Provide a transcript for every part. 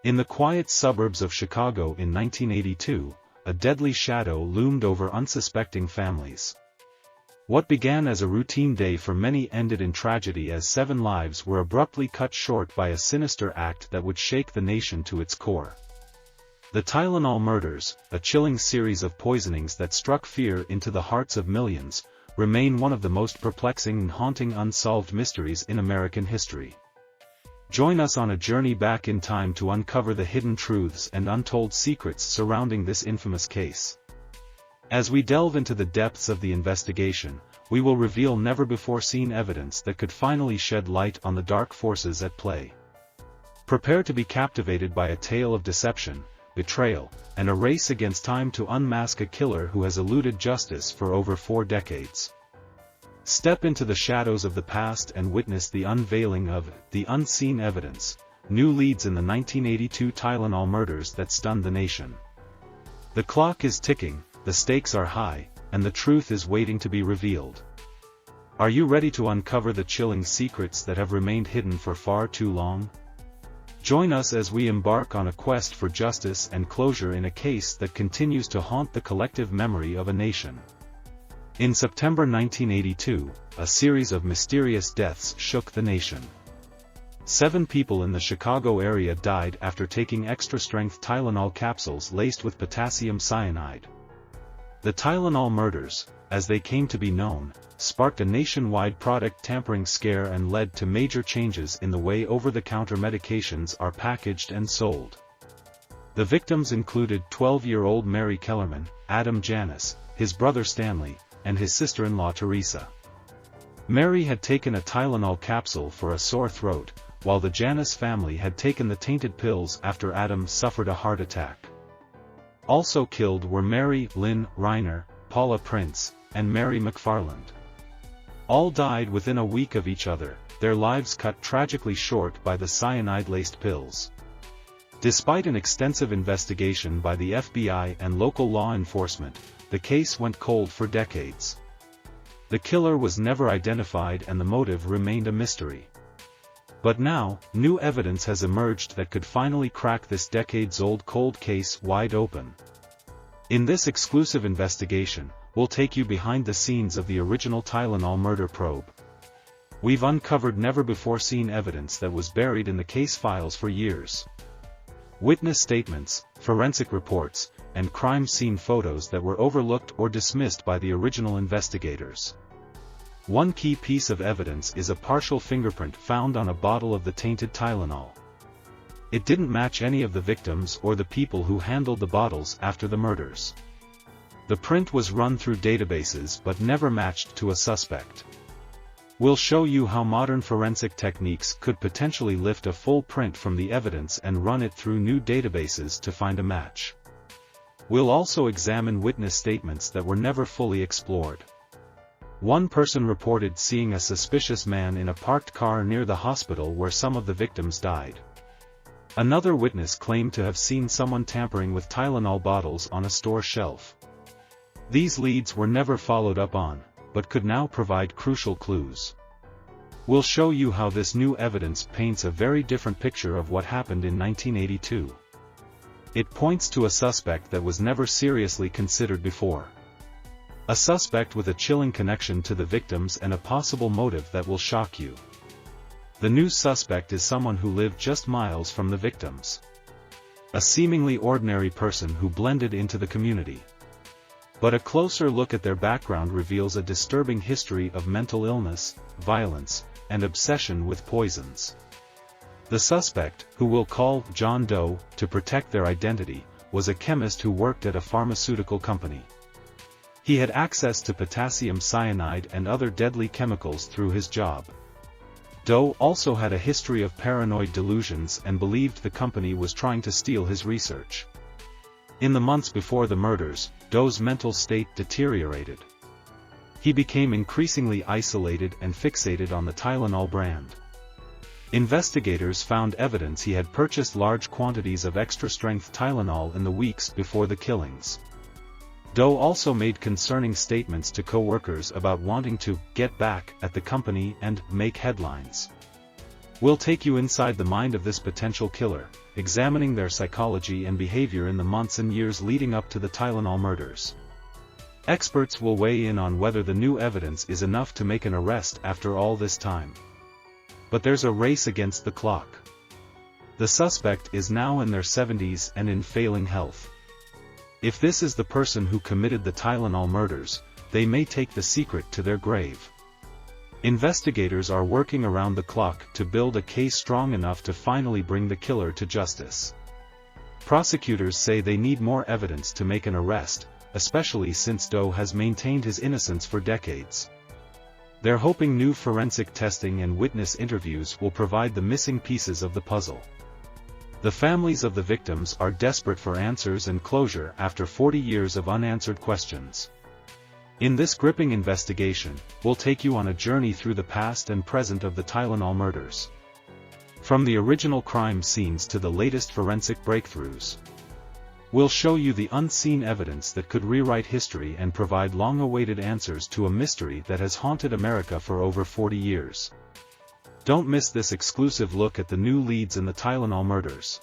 In the quiet suburbs of Chicago in 1982, a deadly shadow loomed over unsuspecting families. What began as a routine day for many ended in tragedy as 7 lives were abruptly cut short by a sinister act that would shake the nation to its core. The Tylenol murders, a chilling series of poisonings that struck fear into the hearts of millions, remain one of the most perplexing and haunting unsolved mysteries in American history. Join us on a journey back in time to uncover the hidden truths and untold secrets surrounding this infamous case. As we delve into the depths of the investigation, we will reveal never-before-seen evidence that could finally shed light on the dark forces at play. Prepare to be captivated by a tale of deception, betrayal, and a race against time to unmask a killer who has eluded justice for over 4 decades. Step into the shadows of the past and witness the unveiling of the unseen evidence, new leads in the 1982 Tylenol murders that stunned the nation. The clock is ticking, the stakes are high, and the truth is waiting to be revealed. Are you ready to uncover the chilling secrets that have remained hidden for far too long? Join us as we embark on a quest for justice and closure in a case that continues to haunt the collective memory of a nation. In September 1982, a series of mysterious deaths shook the nation. 7 people in the Chicago area died after taking extra-strength Tylenol capsules laced with potassium cyanide. The Tylenol murders, as they came to be known, sparked a nationwide product tampering scare and led to major changes in the way over-the-counter medications are packaged and sold. The victims included 12-year-old Mary Kellerman, Adam Janis, his brother Stanley, and his sister-in-law Teresa. Mary had taken a Tylenol capsule for a sore throat, while the Janis family had taken the tainted pills after Adam suffered a heart attack. Also killed were Mary Lynn Reiner, Paula Prince, and Mary McFarland. All died within a week of each other, their lives cut tragically short by the cyanide-laced pills. Despite an extensive investigation by the FBI and local law enforcement, the case went cold for decades. The killer was never identified and the motive remained a mystery. But now, new evidence has emerged that could finally crack this decades-old cold case wide open. In this exclusive investigation, we'll take you behind the scenes of the original Tylenol murder probe. We've uncovered never-before-seen evidence that was buried in the case files for years. Witness statements, forensic reports, and crime scene photos that were overlooked or dismissed by the original investigators. One key piece of evidence is a partial fingerprint found on a bottle of the tainted Tylenol. It didn't match any of the victims or the people who handled the bottles after the murders. The print was run through databases but never matched to a suspect. We'll show you how modern forensic techniques could potentially lift a full print from the evidence and run it through new databases to find a match. We'll also examine witness statements that were never fully explored. One person reported seeing a suspicious man in a parked car near the hospital where some of the victims died. Another witness claimed to have seen someone tampering with Tylenol bottles on a store shelf. These leads were never followed up on, but could now provide crucial clues. We'll show you how this new evidence paints a very different picture of what happened in 1982. It points to a suspect that was never seriously considered before. A suspect with a chilling connection to the victims and a possible motive that will shock you. The new suspect is someone who lived just miles from the victims. A seemingly ordinary person who blended into the community. But a closer look at their background reveals a disturbing history of mental illness, violence, and obsession with poisons. The suspect, who we'll call John Doe to protect their identity, was a chemist who worked at a pharmaceutical company. He had access to potassium cyanide and other deadly chemicals through his job. Doe also had a history of paranoid delusions and believed the company was trying to steal his research. In the months before the murders, Doe's mental state deteriorated. He became increasingly isolated and fixated on the Tylenol brand. Investigators found evidence he had purchased large quantities of extra-strength Tylenol in the weeks before the killings. Doe also made concerning statements to co-workers about wanting to get back at the company and make headlines. We'll take you inside the mind of this potential killer, examining their psychology and behavior in the months and years leading up to the Tylenol murders. Experts will weigh in on whether the new evidence is enough to make an arrest after all this time. But there's a race against the clock. The suspect is now in their 70s and in failing health. If this is the person who committed the Tylenol murders, they may take the secret to their grave. Investigators are working around the clock to build a case strong enough to finally bring the killer to justice. Prosecutors say they need more evidence to make an arrest, especially since Doe has maintained his innocence for decades. They're hoping new forensic testing and witness interviews will provide the missing pieces of the puzzle. The families of the victims are desperate for answers and closure after 40 years of unanswered questions. In this gripping investigation, we'll take you on a journey through the past and present of the Tylenol murders. From the original crime scenes to the latest forensic breakthroughs. We'll show you the unseen evidence that could rewrite history and provide long-awaited answers to a mystery that has haunted America for over 40 years. Don't miss this exclusive look at the new leads in the Tylenol murders.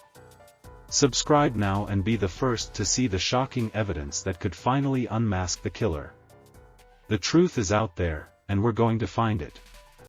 Subscribe now and be the first to see the shocking evidence that could finally unmask the killer. The truth is out there, and we're going to find it.